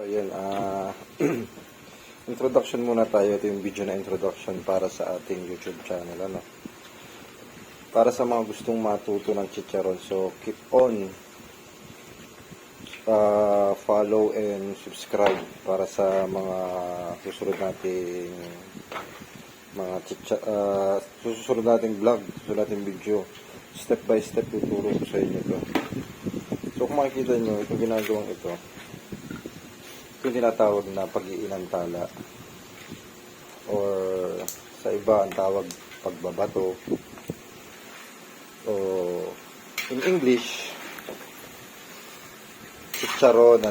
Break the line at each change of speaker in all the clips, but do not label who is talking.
Ayan, introduction muna tayo. Ito yung video na introduction para sa ating YouTube channel. Para sa mga gustong matuto ng chicharon. So, keep on follow and subscribe para sa mga susunod nating susunod nating vlog, susunod nating video. Step by step tuturo ko sa inyo ito. So, kung makikita nyo, itong ginagawang ito, yung tinatawag na pag-iinantala or sa iba ang tawag pagbabato o in English chicharon,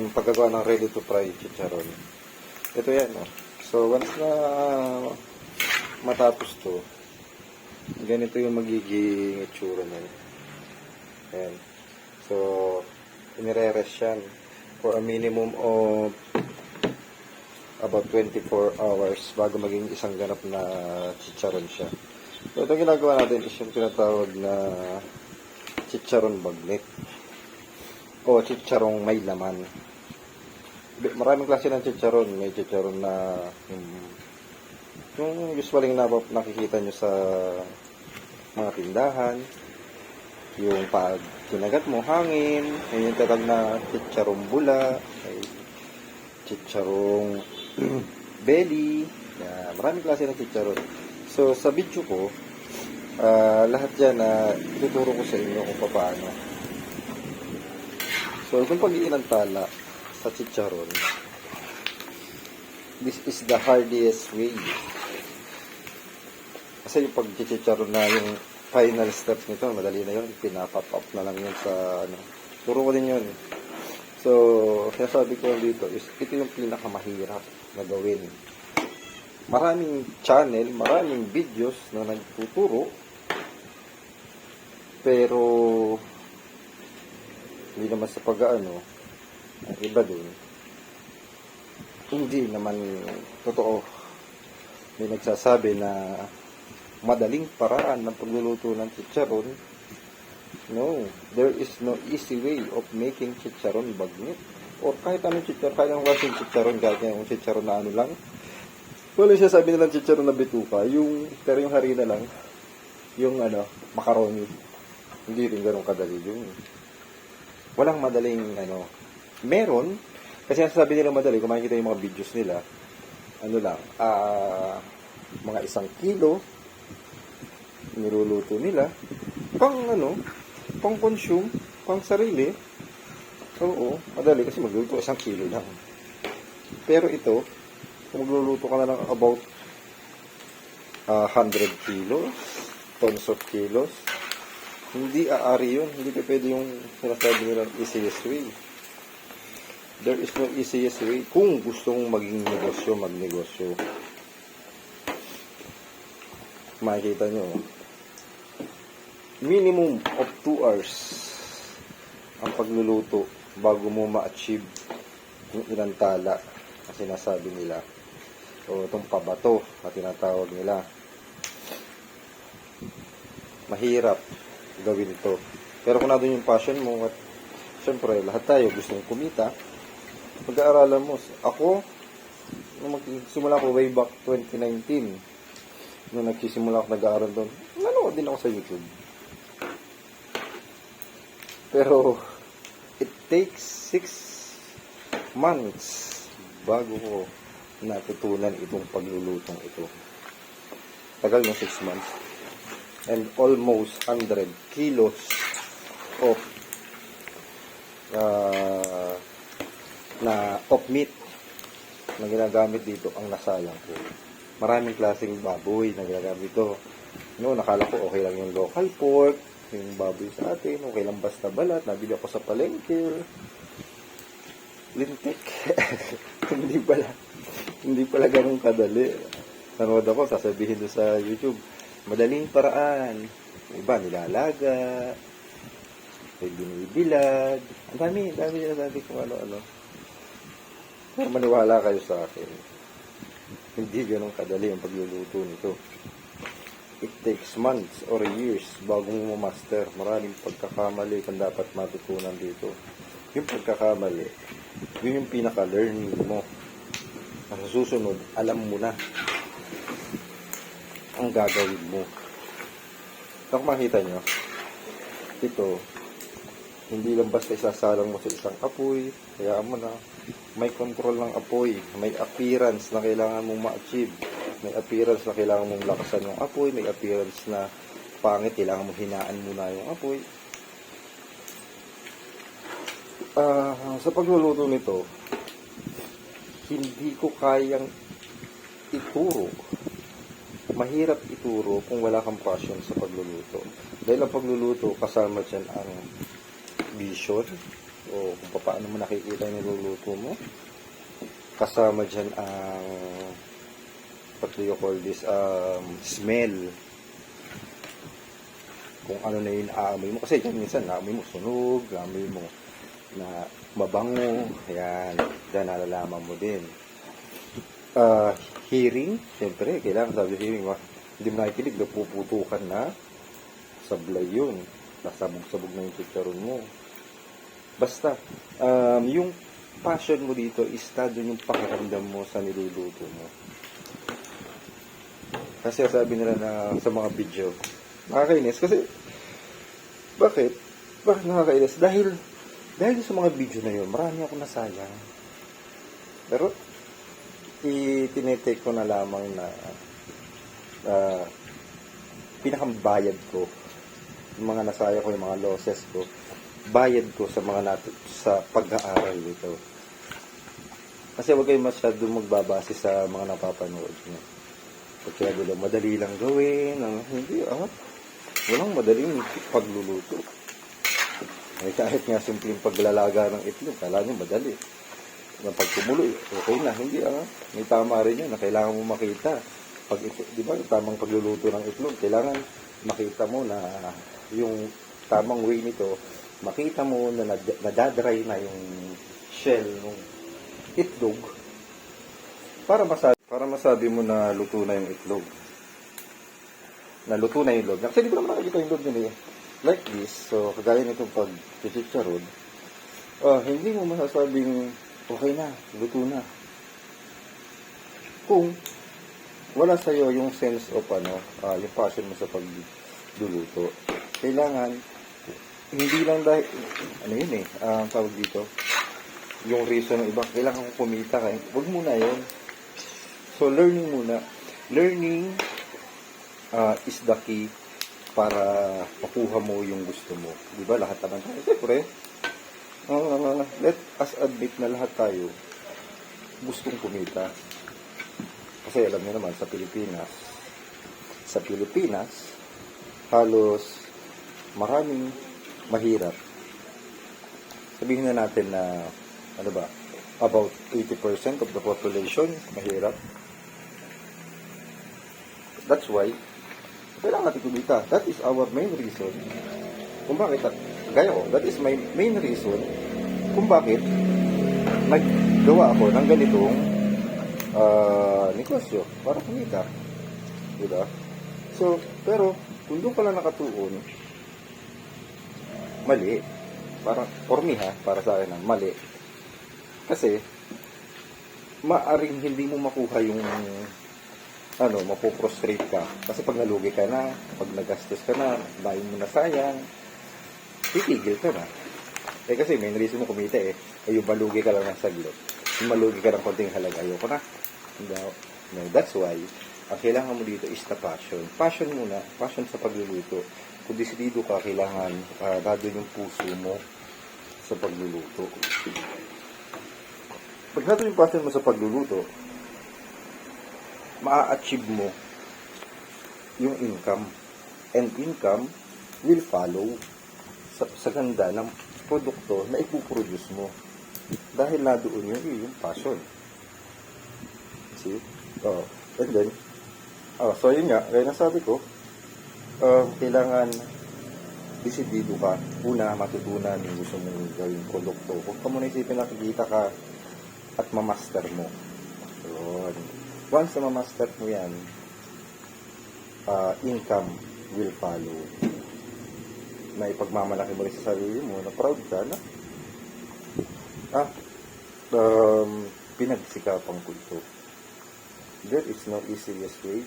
pagkagawa ng ready to fry chicharon. Ito yan, so once na matapos to, ganito yung magiging itsura nyo. Ayan. So inire-rest yan for a minimum of about 24 hours bago maging isang ganap na chicharon siya. So, itong ginagawa natin is yung tinatawag na chicharon bagnet o chicharong may laman. Maraming klase ng chicharon. May chicharon na yung usually nakikita nyo sa mga tindahan, yung pag kinagat mo, hangin, may yung tatag na chicharong bula, may chicharong belly, maraming klase ng chicharon. So, sa video ko, lahat yan na ituturo ko sa inyo kung paano. So, itong pag-iinantala sa chicharon, this is the hardest way. Kasi yung pag-chicharon na yung final steps nito, madali na yun. Pinapop up na lang yun sa turo ko din yun. So, sinasabi ko dito is, ito yung pinakamahirap na gawin. Maraming channel, maraming videos na nagtuturo, pero hindi naman sa ang iba dun, hindi naman totoo. May nagsasabi na madaling paraan ng pagluluto ng chicharon. No, there is no easy way of making chicharon bagnet. Or kahit anong chicharon, kahit anong klaseng chicharon, kahit anong chicharon na lang. Well, siya sabi nilang chicharon na bituka, pero yung harina lang, yung macaroni. Hindi rin ganun kadali yung walang madaling meron, kasi sabi nila madali, kung makikita yung mga videos nila, mga 1 kilo, niluluto nila pang consume, pang sarili. Oo, madali kasi magluluto 1 kilo lang. Pero ito, kung magluluto ka na lang about 100 kilos, tons of kilos, hindi aari yun. Hindi pwede yung sinasabi nila easiest way. There is no easiest way. Kung gusto mong maging negosyo, magnegosyo. Makikita nyo, minimum of 2 hours ang pagluluto bago mo ma-achieve yung inantala na sinasabi nila o itong pabato na tinatawag nila. Mahirap gawin ito, pero kung nandun yung passion mo, at syempre lahat tayo gustong kumita, pag-aaralan mo. Ako, nung magsimula ko way back 2019, nung nagsisimula ako nag-aaral doon, nanood din ako sa YouTube. Pero, it takes 6 months bago ko natutunan itong paglulutong ito. Tagal ng 6 months. And almost 100 kilos of of meat na ginagamit dito ang nasayang ko. Maraming klaseng baboy na ginagamit ito. Nakala ko okay lang yung local pork, yung baboy sa atin, okay lang basta balat, nabili ako sa palengke, lintik. hindi pala ganun kadali. Nanood ako, sasabihin doon sa YouTube, madaling paraan. Iba, nilalaga, may binibilad, ang dami sinasabi kung ano. Pero maniwala kayo sa akin, hindi ganun kadali ang pagluluto nito. It takes months or years bago mo master. Maraming pagkakamali kung dapat matutunan dito. Yung pagkakamali, Yun yung pinaka-learning mo. Ang susunod, alam mo na ang gagawin mo. Kung makita nyo, ito, hindi lang basta isasalang mo sa isang apoy, kaya mo na, may control ng apoy, may appearance na kailangan mong ma-achieve, may appearance na kailangan mong lakasan yung apoy, may appearance na pangit, kailangan mong hinaan muna yung apoy. Sa pagluluto nito, hindi ko kayang ituro. Mahirap ituro kung wala kang passion sa pagluluto. Dahil ang pagluluto, kasama dyan ang vision, o kung paano mo nakikita yung niluluto mo. Kasama dyan ang, what do you call this, smell. Kung ano na yung aamoy mo. Kasi dyan minsan, naamoy mo sunog, naamoy mo na mabango, ayan, dyan nalalaman mo din. Hearing, siyempre, kailangan sabi hearing, hindi mo nakikinig, napuputukan na, sablay yun, nasabog-sabog na yung chicharon mo. Basta, yung passion mo dito is doon yung pakiramdam mo sa niluluto mo. Kasi sabi nila na sa mga video, nakakainis, kasi, bakit nakakainis? Dahil sa mga video na yun, marami akong nasayang. Pero, tinetake ko na lamang na pinakabayad ko, yung mga nasaya ko, yung mga losses ko, bayad ko sa sa pag-aaral dito. Kasi huwag kayo masyadong magbabase sa mga napapanood nyo. Kaya lang, madali lang gawin, hindi, walang madaling pagluluto. Kahit nga simpleng paglalaga ng itlog, kala nyo madali. Pag kumulo, okay na. Hindi, may tama rin yun na kailangan mo makita. Pag ito, di ba, tamang pagluluto ng itlog, kailangan makita mo na yung tamang way nito, makita mo na nadadry na yung shell ng itlog para masabi mo na luto na yung itlog. Na luto na yung itlog. Kasi di ko naman nakikita yung itlog nila like this. So, kagaya nitong pag-chicharon, hindi mo masasabing okay na, luto na. Kung wala sa'yo yung sense of yung passion mo sa pagluluto, kailangan, hindi lang dahil, tawag dito, yung reason ng iba, kailangan kong kumita ka. Huwag muna yun. So, learning muna. Learning is the key para makuha mo yung gusto mo. Diba? Lahat naman tayo. Siyempre, let us admit na lahat tayo gustong kumita. Kasi alam niyo naman, sa Pilipinas, halos maraming mahirap. Sabihin na natin na, about 80% of the population mahirap. That's why, kailangan natin kumita. That is our main reason kung bakit, that is my main reason kung bakit naggawa ako ng ganitong negosyo para kumita. Diba? So, pero, kung doon ka lang nakatuon, mali. For me para sa akin, mali. Kasi, maaring hindi mo makuha yung, mapuprostrate ka. Kasi pag nalugi ka na, pag nagastos ka na, bayin mo na sayang, titigil ka na. Kasi may reason mo kumita yung malugi ka lang ng saglit. Yung malugi ka ng konting halaga, ayoko na. No, that's why, ang kailangan mo dito is the passion. Passion muna, passion sa pagluluto. Kung desidido ka, kailangan nandun yung puso mo sa pagluluto. Pag nandun yung passion mo sa pagluluto, maa-achieve mo yung income. And income will follow sa ganda ng produkto na ipuproduce mo. Dahil na doon yung passion. See? And then, so yun nga, kaya nasabi ko, kailangan desidido ka. Una, matutunan yung gusto mong gawing produkto. Huwag ka muna isipin nakikita ka at mamaster mo. Yun. Once na mamaster mo yan, income will follow. Na ipagmamalaki mo rin sa sarili mo, na proud ka na, Pinagsikapan ko ito. There is no easiest way,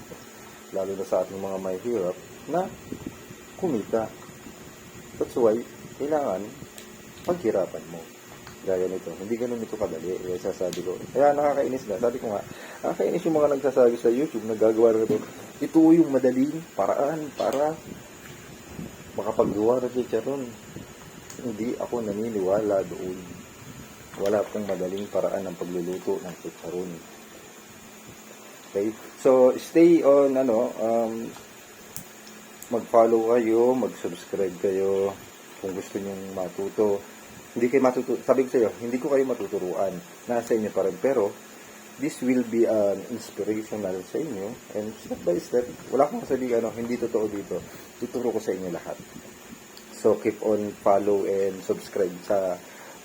lalo na sa ating mga may hirap, na kumita. That's why, kailangan paghirapan mo. Gaya nito. Hindi ganun ito kadali. Kaya sasabi ko. Kaya nakakainis na. Sabi ko nga, nakakainis yung mga nagsasabi sa YouTube, nagagawa na ito. Ito yung madaling paraan para makapaggawa ng chicharon. Hindi ako naniniwala doon. Wala pong madaling paraan ng pagluluto ng chicharon. Okay? So, stay on, mag-follow kayo, mag-subscribe kayo kung gusto nyong matuto. Hindi kayo matuto, sabi ko sa iyo, hindi ko kayo matuturuan. Nasa inyo pa rin. Pero, this will be an inspirational sa inyo. And step by step, wala akong sabihin, hindi totoo dito. Tuturo ko sa inyo lahat. So, keep on follow and subscribe sa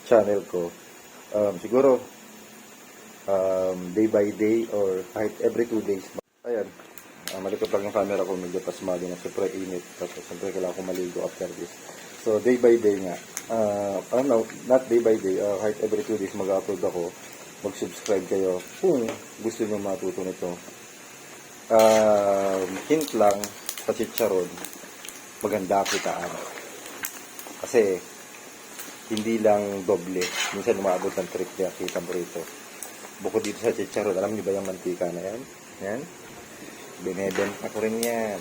channel ko. Siguro, day by day or kahit every 2 days. Ayan. Malikot lang yung camera ko, medyo pasmado na, super init. Tapos, siyempre, kailangan ko maligo after this. So, day by day nga. Not day by day, kahit every 2 days mag-upload ako. Mag-subscribe kayo kung gusto nyo matuto nito. Hint lang, sa chicharon, maganda kitaan. Kasi, hindi lang doble. Minsan umaabot ng trick niya, kita mo rito. Bukod dito sa chicharon, alam niyo ba yung mantika na yan? Yan. Binebenta ko rin yan.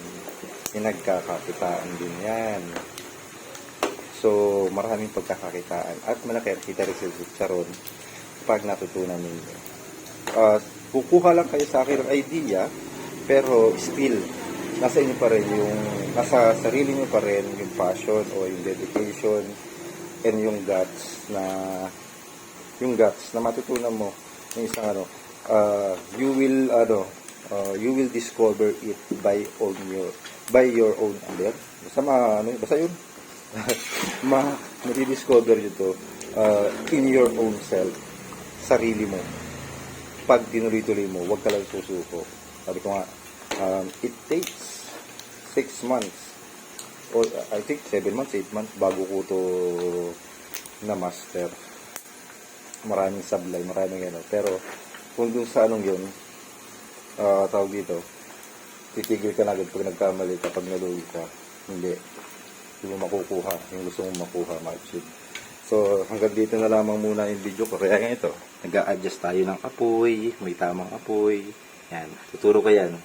Pinagkakakitaan din yan. So, maraming pagkakakitaan. At malaki ang kita rin sa chicharon pag natutunan ninyo. Kukuha lang kayo sa akin ng idea, pero still, nasa inyo pa rin yung, nasa sarili nyo pa rin yung passion o yung dedication and yung guts na matutunan mo yung isang you will discover it by your own basta yun madi-discover nyo to in your own self, sarili mo. Pag tinuloy-tuloy mo, huwag ka lang susuko. Sabi ko nga, it takes 6 months or I think 7 months, 8 months bago ko to na master. Maraming sablay, maraming pero kung dun sa yun, tawag dito, titigil ka na agad pag nagkamali ka, pag naluwi ka. Hindi mo makukuha yung gusto mong makuha, ma-achieve. So, hanggang dito na lamang muna yung video ko. Kaya nga ito, nag-a-adjust tayo ng apoy, may tamang apoy. Yan, tuturo ko yan.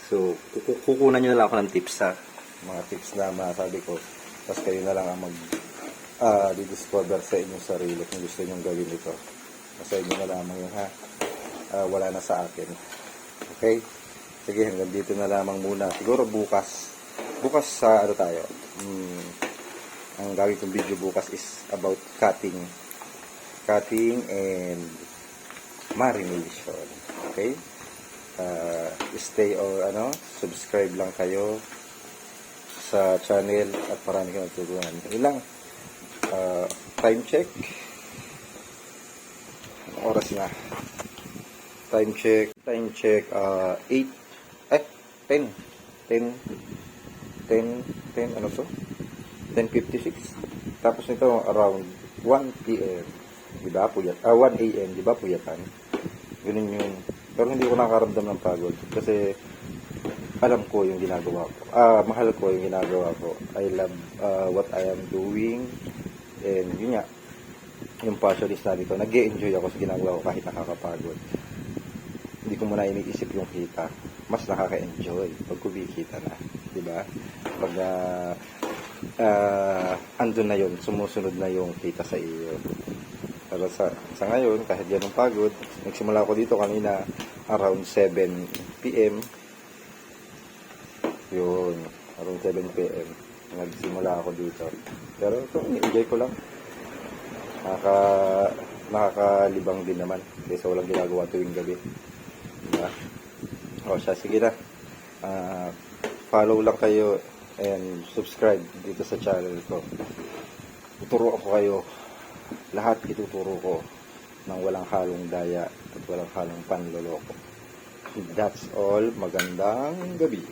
So, kukunan nyo na lang ako ng tips mga tips na masabi ko. Tapos kayo na lang ang di-discover sa inyong sarili kung gusto nyong gawin ito. Sa inyo na lamang yun, wala na sa akin. Okay? Sige, hanggang dito na lamang muna. Siguro bukas sa tayo. Ang gawin kong video bukas is about cutting and marination. Okay? Stay or subscribe lang kayo sa channel at marami kang natutunan. Yun lang. Time check. Oras na. Time check 10:56. Tapos nito around 1 p.m. Diba puyat? 1 a.m. Diba puyatan? Ganun yun. Pero hindi ko nakaramdam ng pagod kasi alam ko yung ginagawa ko. Mahal ko yung ginagawa ko. I love what I am doing. And yun nga, yung passion is na dito. Nag-e-enjoy ako sa ginagawa ko kahit nakakapagod. Hindi ko muna iniisip yung kita. Mas nakaka-enjoy pag kumikita na. Diba? Pag andun na yun, sumusunod na yung kita sa iyo. Pero sa ngayon, kahit ganun pagod, nagsimula ako dito kanina around 7 p.m. Yun, around 7 p.m. Nagsimula ako dito. Pero ito, enjoy ko lang. Nakakalibang din naman kasi walang ginagawa tuwing gabi. Diba? O siya, sige na. Follow lang kayo and subscribe dito sa channel ko. Tuturo ako kayo. Lahat ituturo ko ng walang halong daya at walang halong panloloko. That's all. Magandang gabi,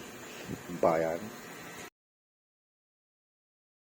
bayan.